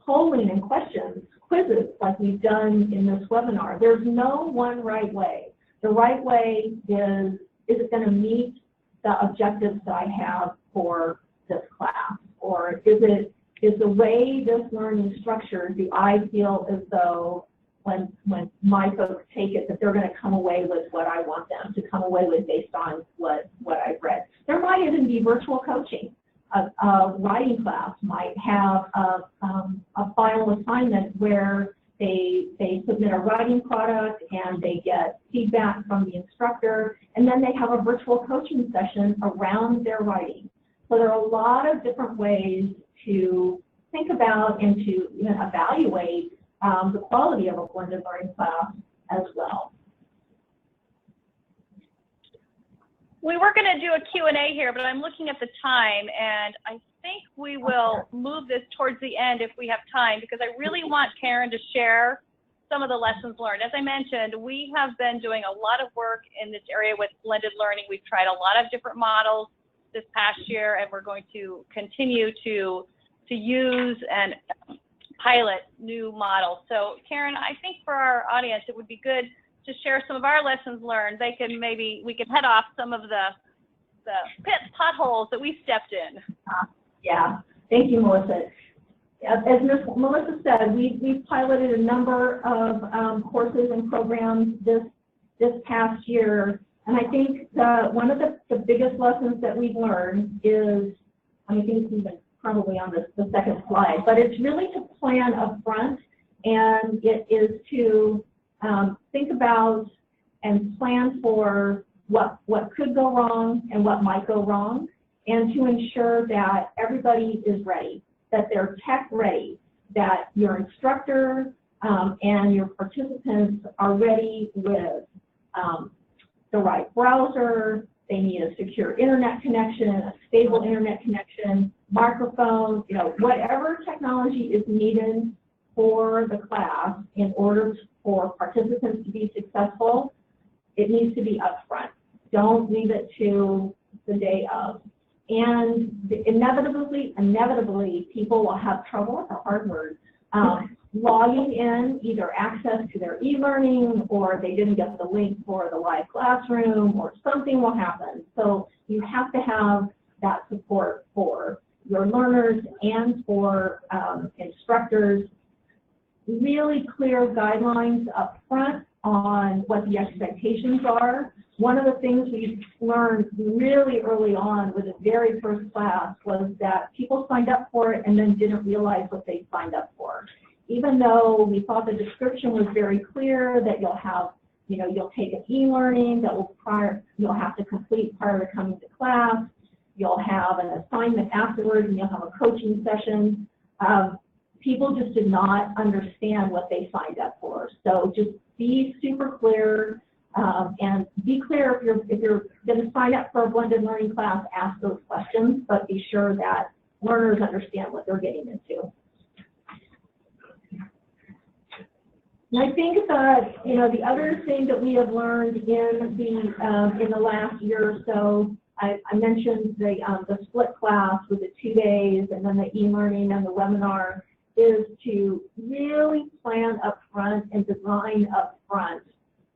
polling and questions, quizzes like we've done in this webinar. There's no one right way. The right way is it going to meet the objectives that I have for this class, or is the way this learning structured, do I feel as though when my folks take it that they're going to come away with what I want them to come away with based on what I've read. There might even be virtual coaching. A writing class might have a final assignment where they submit a writing product and they get feedback from the instructor, and then they have a virtual coaching session around their writing. So there are a lot of different ways to think about and to even evaluate the quality of a blended learning class as well. We were going to do a Q&A here, but I'm looking at the time, and I think we will move this towards the end if we have time, because I really want Karin to share some of the lessons learned. As I mentioned, we have been doing a lot of work in this area with blended learning. We've tried a lot of different models this past year, and we're going to continue to use and pilot new models. So Karin, I think for our audience, it would be good to share some of our lessons learned. We can head off some of the potholes that we stepped in. Yeah, thank you, Melissa. As Ms. Melissa said, we've piloted a number of courses and programs this past year, and I think one of the biggest lessons that we've learned is, I think it's even probably on the second slide, but it's really to plan upfront, and it is to think about and plan for what could go wrong and what might go wrong, and to ensure that everybody is ready, that they're tech ready, that your instructor and your participants are ready with the right browser. They need a secure internet connection, a stable internet connection, microphones, whatever technology is needed for the class in order for participants to be successful. It needs to be upfront. Don't leave it to the day of. And inevitably, people will have trouble with the hard word. Logging in, either access to their e-learning, or they didn't get the link for the live classroom, or something will happen. So you have to have that support for your learners and for instructors. Really clear guidelines up front on what the expectations are, one of the things we learned really early on with the very first class was that people signed up for it and then didn't realize what they signed up for. Even though we thought the description was very clear that you'll have, you'll take an e-learning that you'll have to complete prior to coming to class, you'll have an assignment afterwards, and you'll have a coaching session. People just did not understand what they signed up for. So just be super clear. And be clear if you're going to sign up for a blended learning class, ask those questions, but be sure that learners understand what they're getting into. And I think that the other thing that we have learned in the last year or so, I mentioned the split class with the 2 days and then the e-learning and the webinar, is to really plan up front and design up front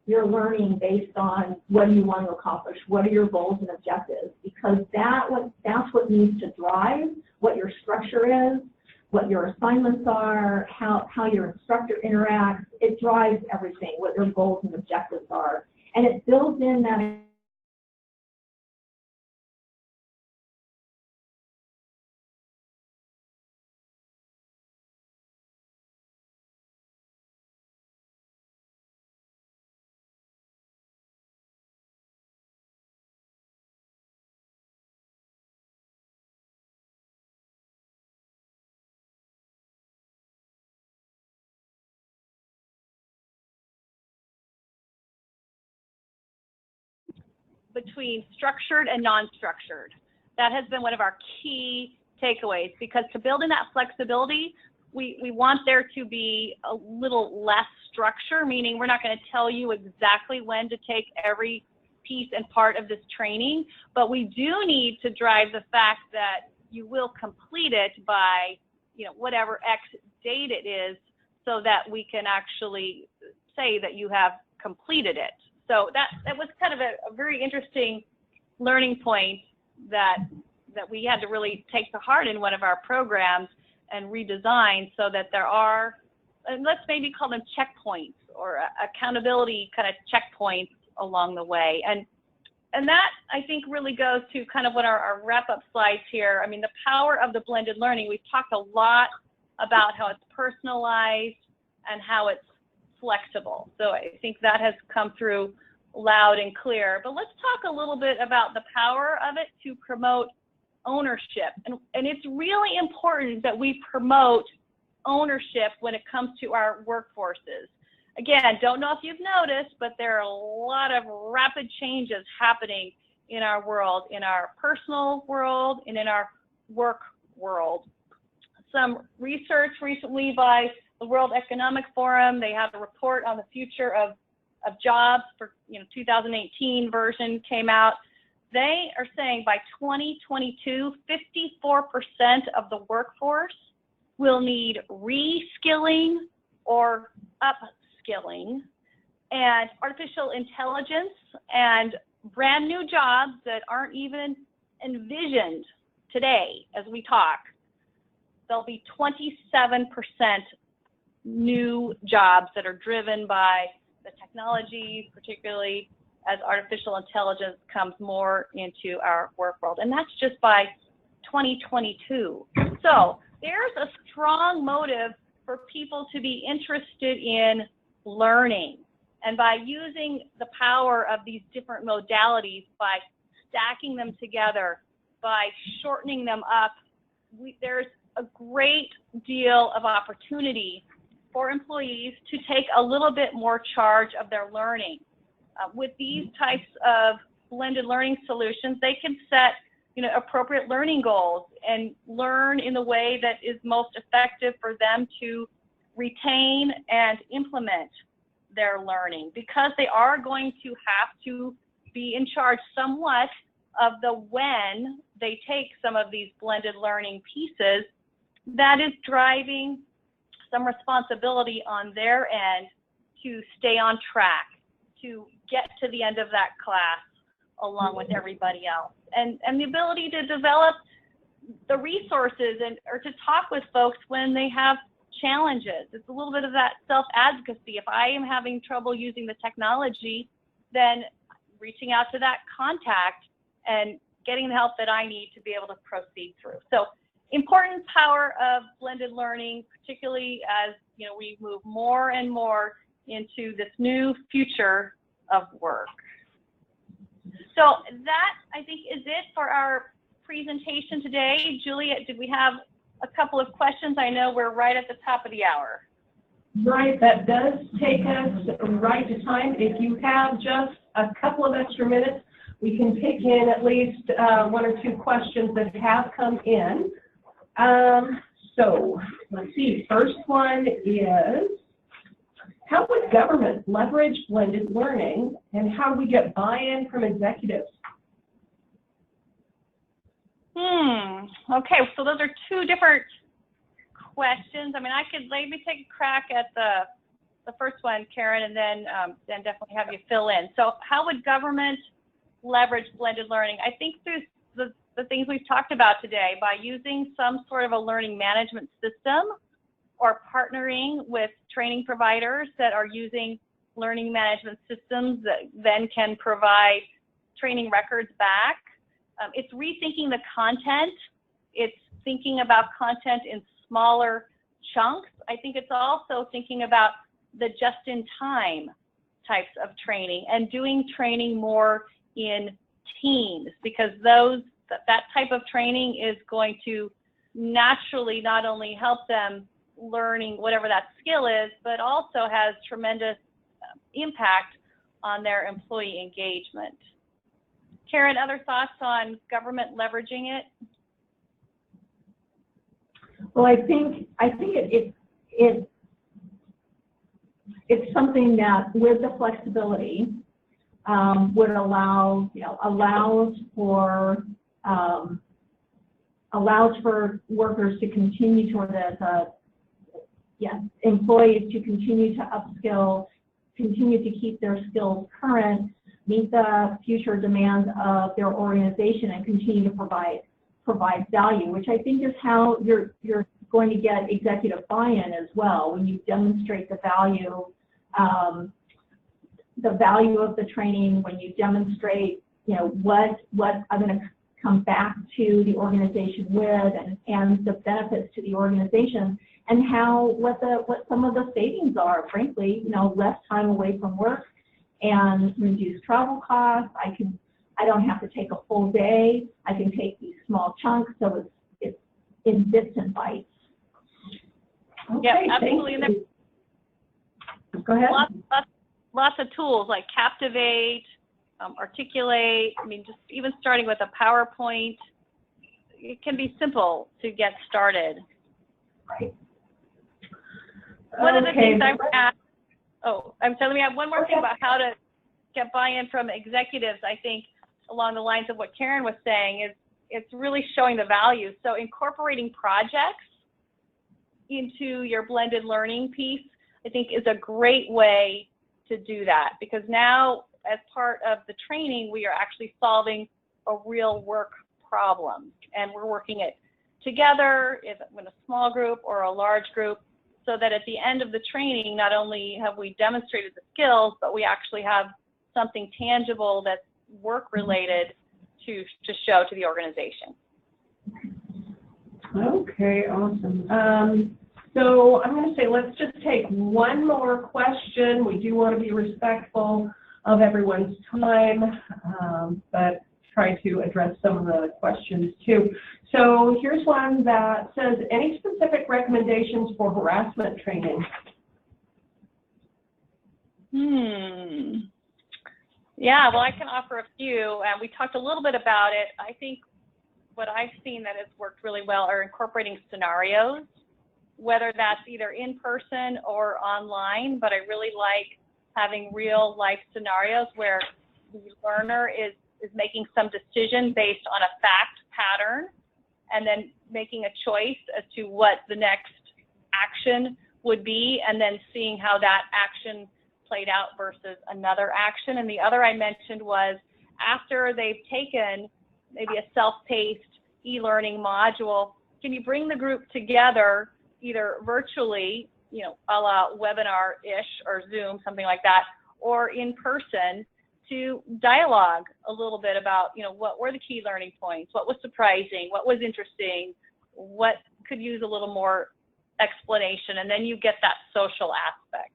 your learning based on what do you want to accomplish, what are your goals and objectives, because that's what needs to drive what your structure is, what your assignments are, how your instructor interacts. It drives everything, what your goals and objectives are. And it builds in that between structured and non-structured. That has been one of our key takeaways, because to build in that flexibility, we want there to be a little less structure, meaning we're not going to tell you exactly when to take every piece and part of this training, but we do need to drive the fact that you will complete it by whatever X date it is, so that we can actually say that you have completed it. So that was kind of a very interesting learning point that we had to really take to heart in one of our programs and redesign, so that there are, and let's maybe call them checkpoints or accountability kind of checkpoints along the way. And that, I think, really goes to kind of what our wrap-up slides here. I mean, the power of the blended learning. We've talked a lot about how it's personalized and how it's flexible. So I think that has come through loud and clear. But let's talk a little bit about the power of it to promote ownership. And it's really important that we promote ownership when it comes to our workforces. Again, don't know if you've noticed, but there are a lot of rapid changes happening in our world, in our personal world, and in our work world. Some research recently by the World Economic Forum, they have a report on the future of jobs for 2018 version came out. They are saying by 2022, 54% of the workforce will need reskilling or upskilling, and artificial intelligence and brand new jobs that aren't even envisioned today as we talk. There'll be 27% new jobs that are driven by the technology, particularly as artificial intelligence comes more into our work world. And that's just by 2022. So there's a strong motive for people to be interested in learning. And by using the power of these different modalities, by stacking them together, by shortening them up, there's a great deal of opportunity for employees to take a little bit more charge of their learning. With these types of blended learning solutions, they can set appropriate learning goals and learn in the way that is most effective for them to retain and implement their learning, because they are going to have to be in charge somewhat of the when they take some of these blended learning pieces. That is driving some responsibility on their end to stay on track, to get to the end of that class along with everybody else. And the ability to develop the resources or to talk with folks when they have challenges. It's a little bit of that self-advocacy. If I am having trouble using the technology, then reaching out to that contact and getting the help that I need to be able to proceed through. So important power of blended learning, particularly as we move more and more into this new future of work. So that, I think, is it for our presentation today. Juliet, did we have a couple of questions? I know we're right at the top of the hour. Right, that does take us right to time. If you have just a couple of extra minutes, we can pick in at least one or two questions that have come in. So let's see, first one is, how would government leverage blended learning, and how do we get buy-in from executives? Okay, so those are two different questions. I mean, I could maybe take a crack at the first one, Karin, and then definitely have you fill in. So how would government leverage blended learning? I think through the things we've talked about today, by using some sort of a learning management system, or partnering with training providers that are using learning management systems that then can provide training records back. It's rethinking the content. It's thinking about content in smaller chunks. I think it's also thinking about the just-in-time types of training and doing training more in teams, because that type of training is going to naturally not only help them learning whatever that skill is, but also has tremendous impact on their employee engagement. Karin, other thoughts on government leveraging it? Well, I think it's something that, with the flexibility, would allows for workers to continue to, employees to continue to upskill, continue to keep their skills current, meet the future demands of their organization, and continue to provide value, which I think is how you're going to get executive buy-in as well, when you demonstrate the value of the training, when you demonstrate, what I'm going to come back to the organization with, and the benefits to the organization, and what some of the savings are. Frankly, less time away from work and reduce travel costs. I don't have to take a full day. I can take these small chunks, so it's in bits and bites. Okay, yeah, absolutely. Go ahead. Lots of tools like Captivate, Articulate. I mean, just even starting with a PowerPoint, it can be simple to get started. Right. One of the things I would add, let me add one more thing about how to get buy-in from executives. I think along the lines of what Karin was saying is it's really showing the value. So incorporating projects into your blended learning piece, I think, is a great way to do that, because now as part of the training, we are actually solving a real work problem, and we're working it together in a small group or a large group, so that at the end of the training, not only have we demonstrated the skills, but we actually have something tangible that's work related to show to the organization. Okay, awesome. So I'm going to say, let's just take one more question. We do want to be respectful of everyone's time, but try to address some of the questions too. So here's one that says, any specific recommendations for harassment training? Yeah, well, I can offer a few. We talked a little bit about it. I think what I've seen that has worked really well are incorporating scenarios, whether that's either in person or online, but I really like having real life scenarios where the learner is making some decision based on a fact pattern, and then making a choice as to what the next action would be, and then seeing how that action played out versus another action. And the other I mentioned was, after they've taken maybe a self-paced e-learning module, can you bring the group together either virtually, a la webinar-ish or Zoom, something like that, or in person, to dialogue a little bit about, you know, what were the key learning points, what was surprising, what was interesting, what could use a little more explanation, and then you get that social aspect.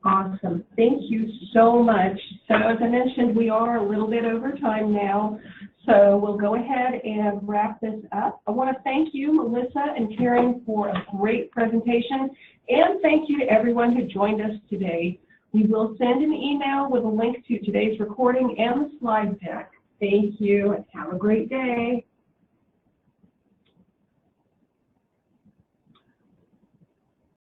Awesome. Thank you so much. So as I mentioned, we are a little bit over time now, so we'll go ahead and wrap this up. I want to thank you, Melissa and Karin, for a great presentation, and thank you to everyone who joined us today. We will send an email with a link to today's recording and the slide deck. Thank you, and have a great day.